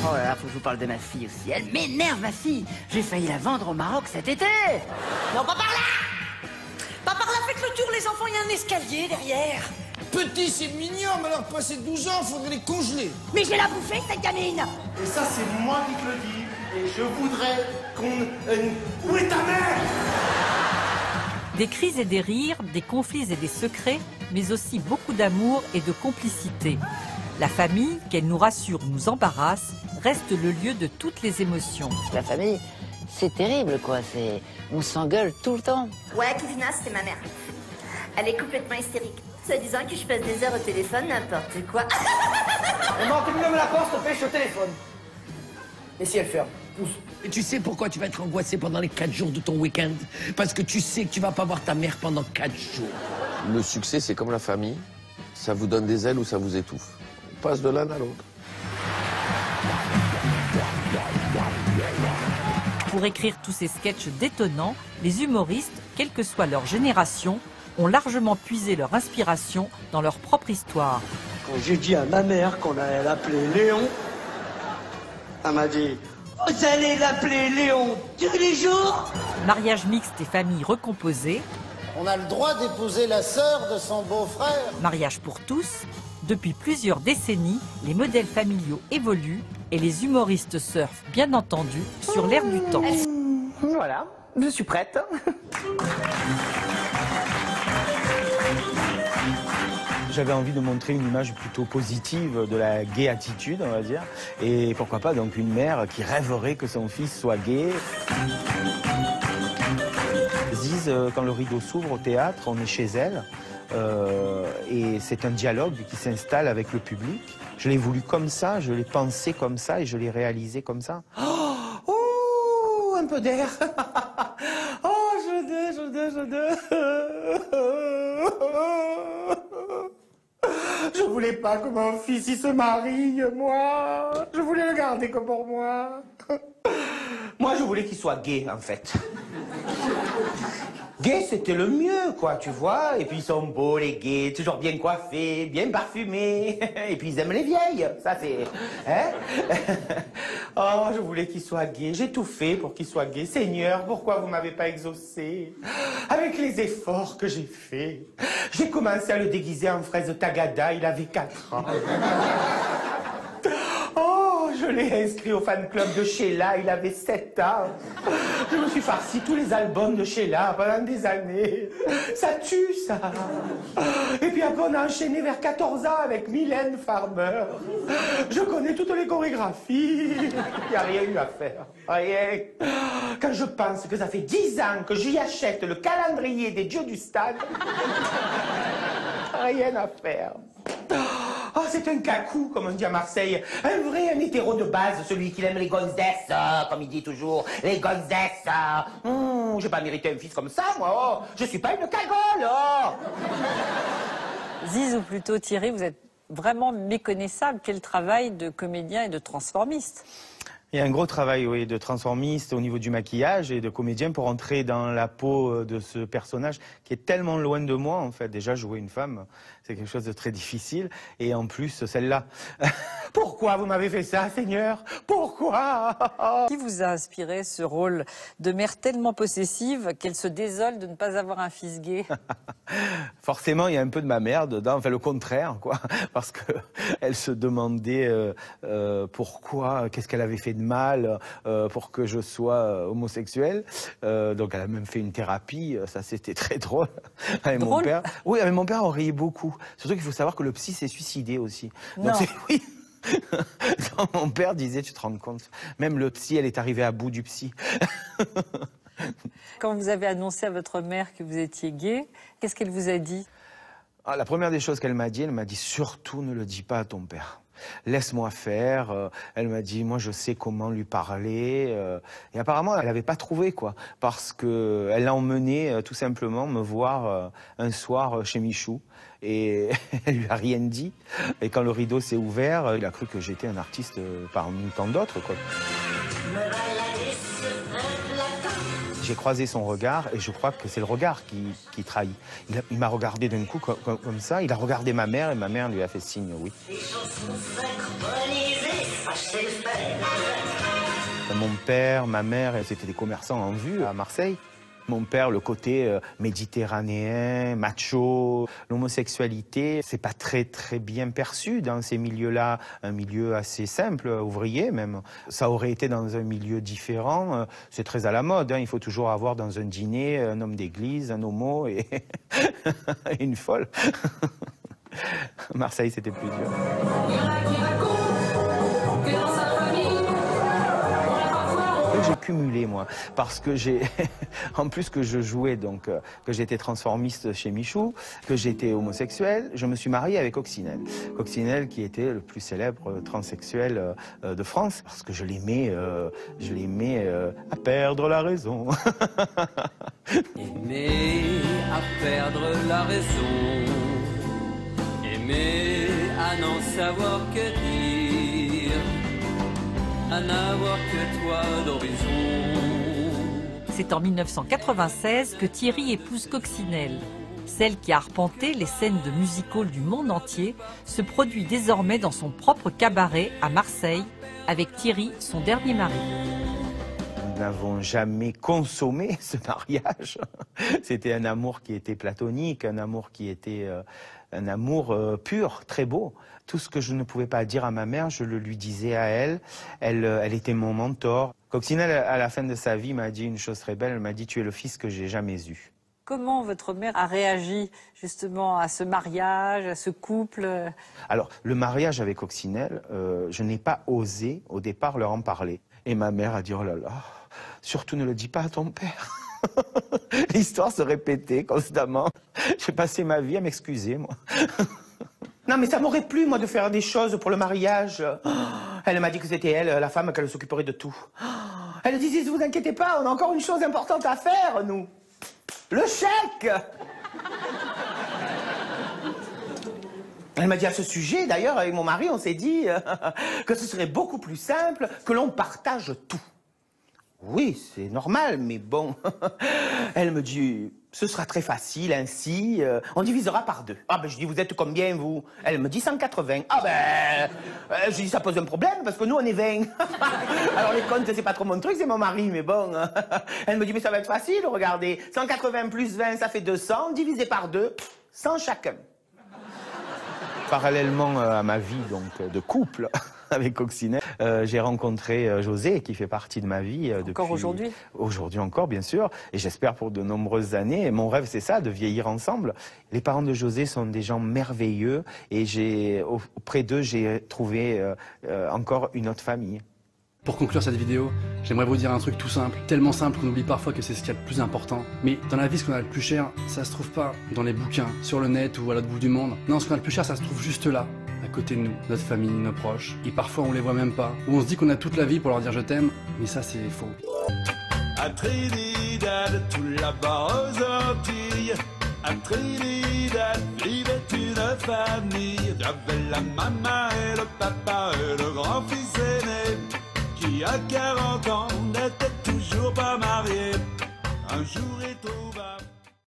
Oh là là, faut que je vous parle de ma fille aussi. Elle m'énerve, ma fille. J'ai failli la vendre au Maroc cet été. Non, pas par là. Pas par là, faites le tour, les enfants, il y a un escalier derrière. Petit, c'est mignon, mais alors passer 12 ans, faudrait les congeler. Mais je vais la bouffer, cette gamine. Et ça, c'est moi qui te le dis. Et je voudrais qu'on... Où est ta mère? Des cris et des rires, des conflits et des secrets, mais aussi beaucoup d'amour et de complicité. La famille, qu'elle nous rassure ou nous embarrasse, reste le lieu de toutes les émotions. La famille, c'est terrible, quoi. On s'engueule tout le temps. Ouais, Kifina, c'était ma mère. Elle est complètement hystérique. Se disant que je passe des heures au téléphone, n'importe quoi. Maman, tu me nommes la porte, te pêche au téléphone. Et si elle ferme? Pousse. Et tu sais pourquoi tu vas être angoissé pendant les 4 jours de ton week-end? Parce que tu sais que tu vas pas voir ta mère pendant 4 jours. Le succès, c'est comme la famille. Ça vous donne des ailes ou ça vous étouffe. On passe de l'un à l'autre. Pour écrire tous ces sketchs détonnants, les humoristes, quelle que soit leur génération, ont largement puisé leur inspiration dans leur propre histoire. Quand j'ai dit à ma mère qu'on allait l'appeler Léon, elle m'a dit « Vous allez l'appeler Léon tous les jours ?» Mariage mixte et famille recomposée, On a le droit d'épouser la sœur de son beau-frère. mariage pour tous. Depuis plusieurs décennies, les modèles familiaux évoluent et les humoristes surfent, bien entendu, sur l'air du temps. Voilà, je suis prête. J'avais envie de montrer une image plutôt positive de la gay attitude, on va dire. Et pourquoi pas donc une mère qui rêverait que son fils soit gay. Ziz, quand le rideau s'ouvre au théâtre, on est chez elle. Et c'est un dialogue qui s'installe avec le public. Je l'ai voulu comme ça, je l'ai pensé comme ça et je l'ai réalisé comme ça. Oh, un peu d'air. Oh, je voulais pas que mon fils il se marie, moi. Je voulais le garder que pour moi. Moi, je voulais qu'il soit gay, en fait. Gay, c'était le mieux, quoi, tu vois. Et puis, ils sont beaux, les gays, toujours bien coiffés, bien parfumés. Et puis, ils aiment les vieilles. Ça, c'est... Hein? Oh, je voulais qu'il soit gay. J'ai tout fait pour qu'il soit gay. Seigneur, pourquoi vous m'avez pas exaucé? Avec les efforts que j'ai faits. J'ai commencé à le déguiser en fraise tagada. Il avait 4 ans. Oh, je l'ai inscrit au fan club de Sheila, il avait 7 ans. Je me suis farci tous les albums de Sheila pendant des années. Ça tue, ça. Et puis après, on a enchaîné vers 14 ans avec Mylène Farmer. Je connais toutes les chorégraphies. Il n'y a rien eu à faire. Rien. Quand je pense que ça fait 10 ans que j'y achète le calendrier des dieux du stade, rien à faire. Oh, c'est un cacou, comme on dit à Marseille. Un vrai, un hétéro de base, celui qui aime les gonzesses, comme il dit toujours. Les gonzesses. J'ai pas mérité un fils comme ça, moi. Oh. Je suis pas une cagole. Oh. Ziz, ou plutôt Thierry, vous êtes vraiment méconnaissable. Quel travail de comédien et de transformiste. Il y a un gros travail, oui, de transformiste au niveau du maquillage et de comédien pour entrer dans la peau de ce personnage qui est tellement loin de moi, en fait. Déjà, jouer une femme, c'est quelque chose de très difficile. Et en plus, celle-là. Pourquoi vous m'avez fait ça, Seigneur? Pourquoi? Qui vous a inspiré ce rôle de mère tellement possessive qu'elle se désole de ne pas avoir un fils gay? Forcément, il y a un peu de ma mère dedans, enfin le contraire, quoi. Parce que elle se demandait pourquoi, qu'est-ce qu'elle avait fait de mal pour que je sois homosexuel. Donc elle a même fait une thérapie, ça c'était très drôle. Avec mon père. Oui, avec mon père, on riait beaucoup. Surtout qu'il faut savoir que le psy s'est suicidé aussi. Donc oui. Donc, mon père disait, tu te rends compte, même le psy, elle est arrivée à bout du psy. Quand vous avez annoncé à votre mère que vous étiez gay, qu'est-ce qu'elle vous a dit? La première des choses qu'elle m'a dit surtout ne le dis pas à ton père. Laisse-moi faire. Elle m'a dit, moi je sais comment lui parler. Et apparemment, elle n'avait pas trouvé, quoi. Parce qu'elle l'a emmené tout simplement me voir un soir chez Michou. Et elle lui a rien dit. Et quand le rideau s'est ouvert, il a cru que j'étais un artiste parmi tant d'autres, quoi. J'ai croisé son regard et je crois que c'est le regard qui trahit. Il m'a regardé d'un coup comme ça, il a regardé ma mère et ma mère lui a fait signe oui. Mon père, ma mère, c'était des commerçants en vue à Marseille. Mon père, le côté méditerranéen, macho, l'homosexualité, c'est pas très bien perçu dans ces milieux-là, un milieu assez simple, ouvrier même. Ça aurait été dans un milieu différent, c'est très à la mode, hein. Il faut toujours avoir dans un dîner un homme d'église, un homo et une folle. Marseille, c'était plus dur. J'ai cumulé, moi, parce que j'ai, en plus que je jouais, donc, que j'étais transformiste chez Michou, que j'étais homosexuel, je me suis marié avec Coccinelle. Coccinelle qui était le plus célèbre transsexuel de France, parce que je l'aimais à perdre la raison. Aimer à perdre la raison, aimer à n'en savoir que dire, à n'avoir que toi d'horizon. C'est en 1996 que Thierry épouse Coccinelle. Celle qui a arpenté les scènes de music-hall du monde entier se produit désormais dans son propre cabaret à Marseille, avec Thierry, son dernier mari. Nous n'avons jamais consommé ce mariage. C'était un amour qui était platonique, un amour qui était un amour pur, très beau. Tout ce que je ne pouvais pas dire à ma mère, je le lui disais à elle. Elle était mon mentor. Coccinelle, à la fin de sa vie, m'a dit une chose très belle. Elle m'a dit « Tu es le fils que j'ai jamais eu ». Comment votre mère a réagi justement à ce mariage, à ce couple? Alors, le mariage avec Coccinelle, je n'ai pas osé au départ leur en parler. Et ma mère a dit « Oh là là, surtout ne le dis pas à ton père ». L'histoire se répétait constamment. J'ai passé ma vie à m'excuser, moi. Non, mais ça m'aurait plu, moi, de faire des choses pour le mariage. Elle m'a dit que c'était elle, la femme, qu'elle s'occuperait de tout. Elle disait, ne vous inquiétez pas, on a encore une chose importante à faire, nous. Le chèque. Elle m'a dit à ce sujet, d'ailleurs, avec mon mari, on s'est dit que ce serait beaucoup plus simple que l'on partage tout. Oui, c'est normal, mais bon. Elle me dit, ce sera très facile ainsi, on divisera par 2. Ah ben je dis, vous êtes combien vous? Elle me dit 180. Ah ben, je dis, ça pose un problème parce que nous on est 20. Alors les comptes, c'est pas trop mon truc, c'est mon mari, mais bon. Elle me dit, mais ça va être facile, regardez. 180 plus 20, ça fait 200, divisé par 2, 100 chacun. Parallèlement à ma vie donc de couple avec Coccinelle, j'ai rencontré José qui fait partie de ma vie depuis... Encore aujourd'hui? Aujourd'hui encore, bien sûr, et j'espère pour de nombreuses années. Et mon rêve, c'est ça, de vieillir ensemble. Les parents de José sont des gens merveilleux et auprès d'eux, j'ai trouvé encore une autre famille. Pour conclure cette vidéo, j'aimerais vous dire un truc tout simple, tellement simple qu'on oublie parfois que c'est ce qu'il y a de plus important. Mais dans la vie, ce qu'on a le plus cher, ça se trouve pas dans les bouquins, sur le net ou à l'autre bout du monde. Non, ce qu'on a le plus cher, ça se trouve juste là, à côté de nous, notre famille, nos proches. Et parfois, on les voit même pas. Ou on se dit qu'on a toute la vie pour leur dire je t'aime, mais ça, c'est faux. À Trinidad, tout là-bas aux Antilles, à Trinidad, vivait une famille. Il y avait la maman et le papa et le grand-fils aîné, qui à 40 ans n'était toujours pas marié. Un jour il trouva